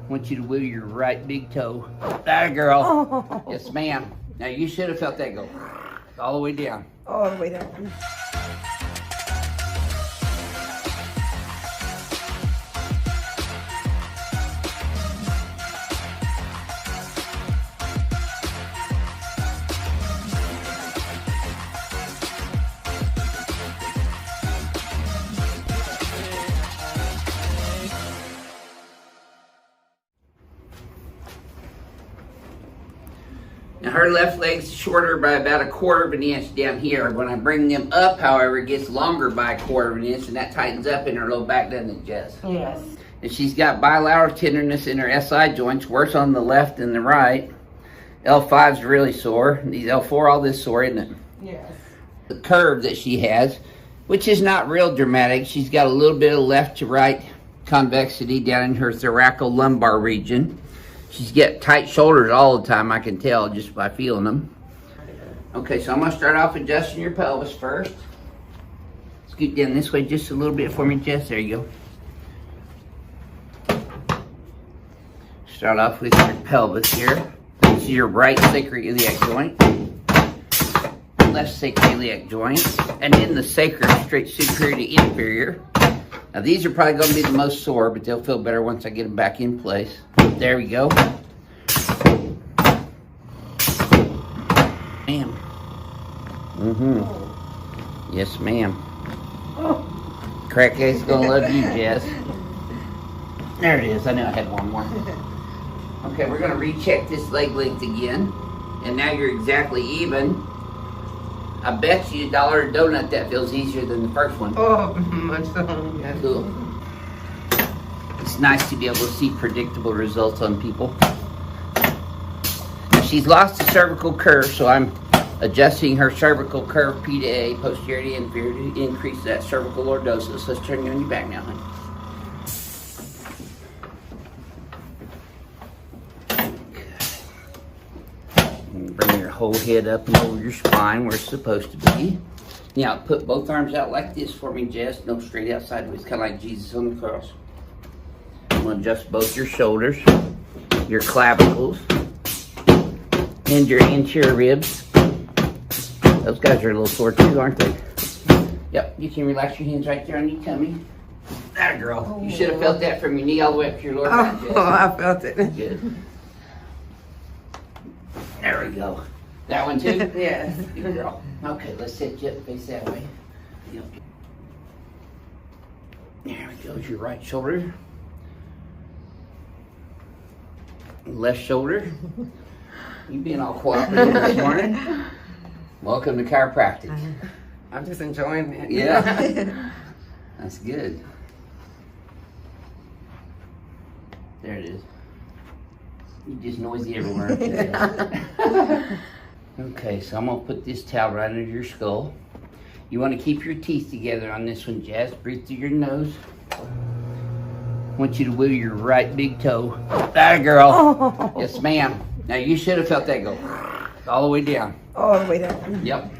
want you to wiggle your right big toe. That girl. Oh. Yes, ma'am. Now you should have felt that go all the way down. All the way down. Now her left leg's shorter by about 1/4 of an inch down here. When I bring them up, however, it gets longer by 1/4 of an inch, and that tightens up in her low back, doesn't it, Jess? Yes. And she's got bilateral tenderness in her SI joints, worse on the left than the right. L5's really sore. These L4, all this sore, isn't it? Yes. The curve that she has, which is not real dramatic. She's got a little bit of left to right convexity down in her thoracolumbar region. She's got tight shoulders all the time, I can tell just by feeling them. Okay, so I'm gonna start off adjusting your pelvis first. Scoot down this way just a little bit for me, Jess. There you go. Start off with your pelvis here. This is your right sacroiliac joint, left sacroiliac joint, and then the sacrum, straight superior to inferior. Now these are probably going to be the most sore, but they'll feel better once I get them back in place. There we go. Ma'am. Mm-hmm. Yes, ma'am. Crackhead's gonna love you, Jess. There it is. I knew I had one more. Okay, we're gonna recheck this leg length again. And now you're exactly even. I bet you $1 a donut that feels easier than the first one. Oh, much so. Yeah. Cool. It's nice to be able to see predictable results on people. Now she's lost the cervical curve, so I'm adjusting her cervical curve P to A, posterior to inferior, to increase that cervical lordosis. Let's turn you on your back now, honey. Bring your whole head up and over your spine where it's supposed to be. Now put both arms out like this for me, Jess. No, straight out sideways, kind of like Jesus on the cross. I'm going to adjust both your shoulders, your clavicles, and your anterior ribs. Those guys are a little sore too, aren't they? Yep, you can relax your hands right there on your tummy. That girl. You should have felt that from your knee all the way up to your lower back, Jess. Oh, I felt it. Good. There we go. That one too? Yes. Good girl. Okay, let's set you up, face that way. Yep. There we go. Your right shoulder. Left shoulder. You being all cooperative this morning. Welcome to chiropractic. I'm just enjoying it. Yeah. That's good. There it is. You're just noisy everywhere. Okay, so I'm going to put this towel right under your skull. You want to keep your teeth together on this one, Jazz. Breathe through your nose. I want you to wiggle your right big toe. That girl. Oh. Yes, ma'am. Now you should have felt that go all the way down. All the way down. Yep.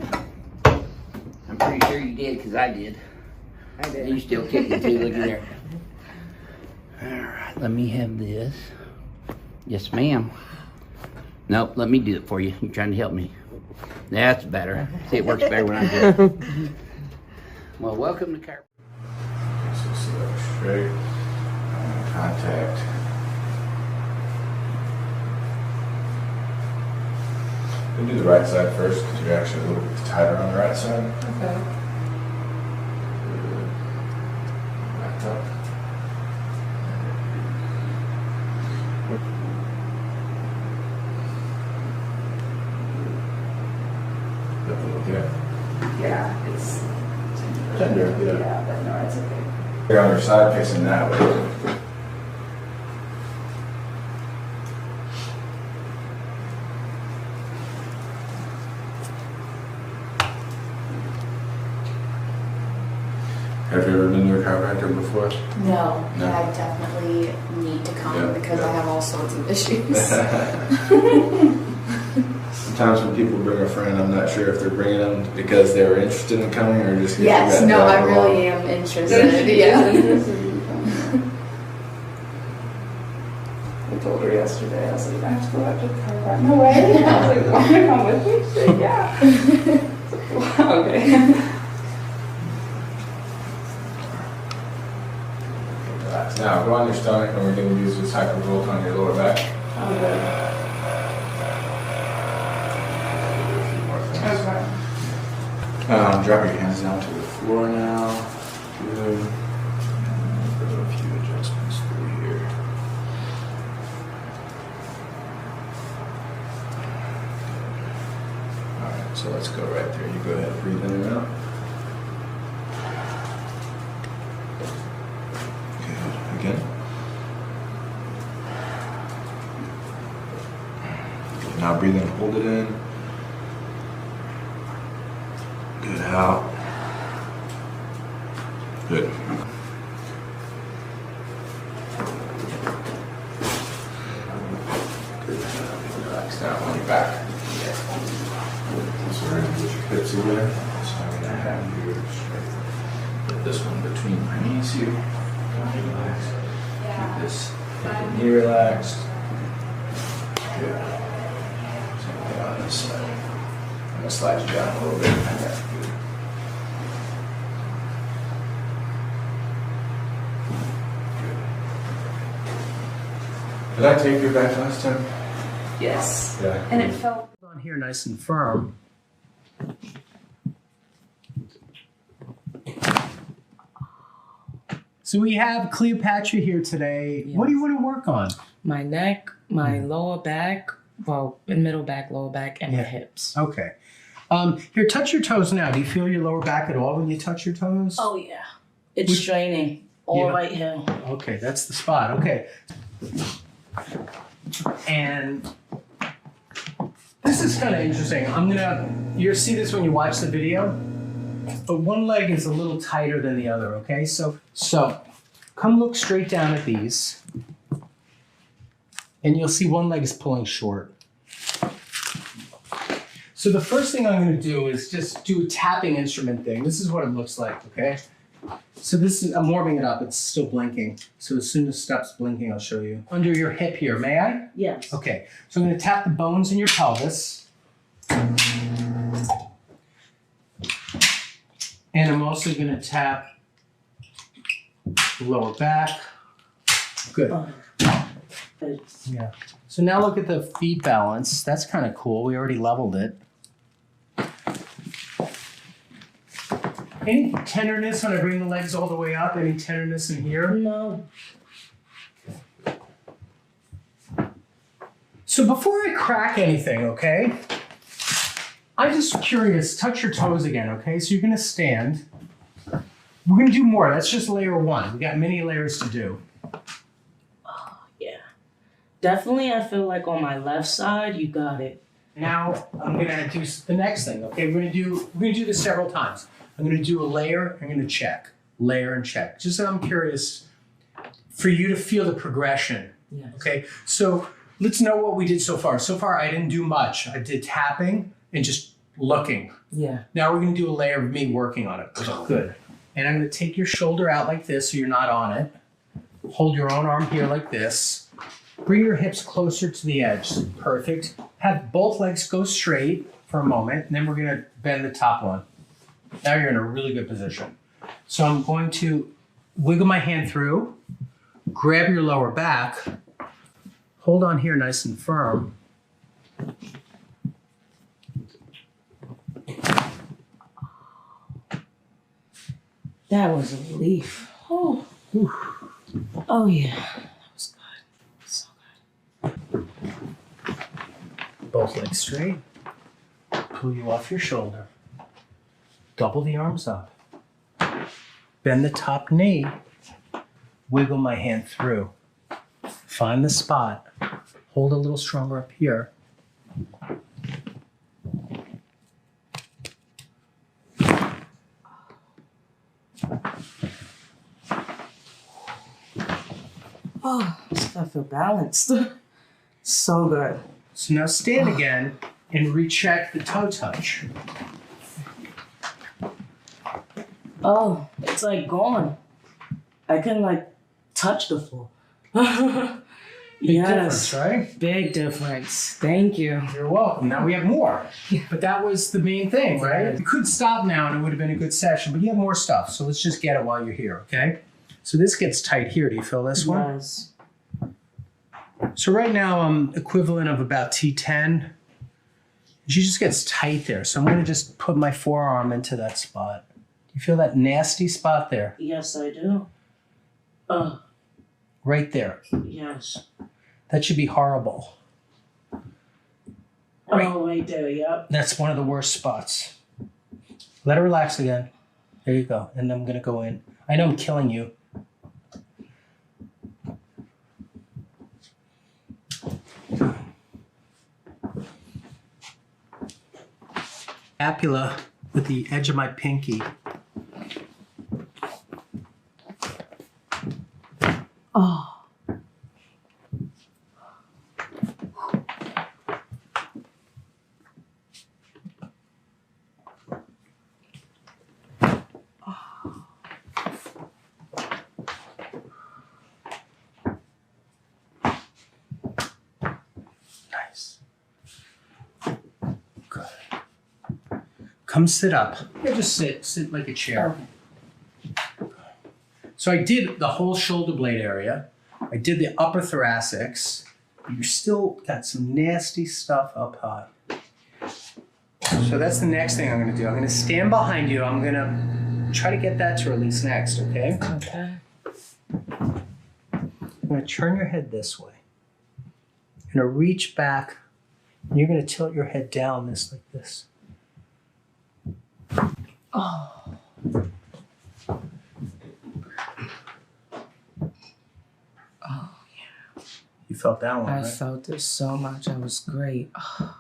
I'm pretty sure you did because I did. I did. You still kicking too. Look at there. All right, let me have this. Yes, ma'am. Nope, let me do it for you. You're trying to help me. That's better. See, it works better when I do it. Well, welcome to chiropractic. So sit up straight, contact. We'll do the right side first because you're actually a little bit tighter on the right side. Okay. Back up. Okay. Yeah, it's Tender, yeah. yeah, but no, it's okay. You're on your side facing that way. Have you ever been to a chiropractor before? No, No. I definitely need to come Yeah, because yeah. I have all sorts of issues. Sometimes when people bring a friend, I'm not sure if they're bringing them because they were interested in coming or just because Yes, you no, got I dragged along. really am interested. Yeah. I told her yesterday, I was like, I have to go out to the chiropractor. No way. I was like, want to come with me? She's like, yeah. Okay. Relax. Now go on your stomach and we're going to use this type of roll on your lower back. Okay. Drop your hands down to the floor now. Good. And put a few adjustments through here. Alright, so let's go right there. You go ahead and breathe in and out. Good. Again. Good. Now breathe in, hold it in. Good, out. Good. Good. Relax down on your back. So we're going to put your hips together. So I'm going to have you put this one between my knees here. Relax. Keep this knee relaxed. Good. Same thing on this side. I'm going to slide you down a little bit. Good. Did I take your back last time? Yes. Yeah. And it felt On here nice and firm. So we have Cleopatra here today. Yes. What do you want to work on? My neck, my lower back, well, middle back, lower back, and my Yeah. hips. Okay. Here, touch your toes now. Do you feel your lower back at all when you touch your toes? Oh yeah, it's Which- straining all Yeah. right here. Okay, that's the spot. Okay. And this is kind of interesting. You'll see this when you watch the video, but one leg is a little tighter than the other, okay? So come look straight down at these, and you'll see one leg is pulling short. So the first thing I'm going to do is just do a tapping instrument thing. This is what it looks like, okay? So I'm warming it up. It's still blinking. So as soon as it stops blinking, I'll show you. Under your hip here, may I? Yes. Okay. So I'm going to tap the bones in your pelvis. And I'm also going to tap the lower back. Good. Yeah. So now look at the feet balance. That's kind of cool. We already leveled it. Any tenderness when I bring the legs all the way up? Any tenderness in here? No. So before I crack anything, okay, I'm just curious, touch your toes again, okay? So you're gonna stand. We're gonna do more. That's just layer one. We got many layers to do. Yeah. Definitely, I feel like on my left side, you got it. Now I'm gonna do the next thing, okay? We're gonna do this several times. I'm gonna do a layer, I'm gonna check. Layer and check. Just so I'm curious for you to feel the progression. Yes. Okay, so let's know what we did so far. So far, I didn't do much. I did tapping and just looking. Yeah. Now we're gonna do a layer of me working on it. Good. And I'm gonna take your shoulder out like this so you're not on it. Hold your own arm here like this. Bring your hips closer to the edge. Perfect. Have both legs go straight for a moment, and then we're gonna bend the top one. Now you're in a really good position. So I'm going to wiggle my hand through, grab your lower back, hold on here nice and firm. That was a relief. Oh. Oh yeah. That was good. So good. Both legs straight. Pull you off your shoulder. Double the arms up. Bend the top knee. Wiggle my hand through. Find the spot. Hold a little stronger up here. Oh, I feel balanced. So good. So now stand again and recheck the toe touch. Oh, it's like gone. I can like touch the floor. Big Yes. difference, right? Big difference. Thank you. You're welcome. Now we have more. But that was the main thing, right? You could stop now and it would have been a good session, but you have more stuff. So let's just get it while you're here, okay? So this gets tight here. Do you feel this one? Yes. So right now I'm equivalent of about T10. She just gets tight there. So I'm going to just put my forearm into that spot. You feel that nasty spot there? Yes, I do. Right there. Yes. That should be horrible. Right. Oh, right there. Yep. That's one of the worst spots. Let it relax again. There you go. And I'm going to go in. I know I'm killing you. Scapula with the edge of my pinky. Oh. Nice. Good. Come sit up. Here, just sit like a chair. So I did the whole shoulder blade area. I did the upper thoracics. You still got some nasty stuff up high. So that's the next thing I'm gonna do. I'm gonna stand behind you. I'm gonna try to get that to release next, okay? Okay. I'm gonna turn your head this way. I'm gonna reach back. And you're gonna tilt your head down like this. Oh. Oh, You felt that one, I right? felt this so much. I was great. Oh.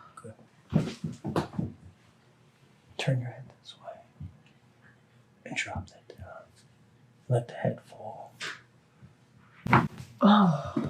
Turn your head this way. And drop that down. Let the head fall. Oh.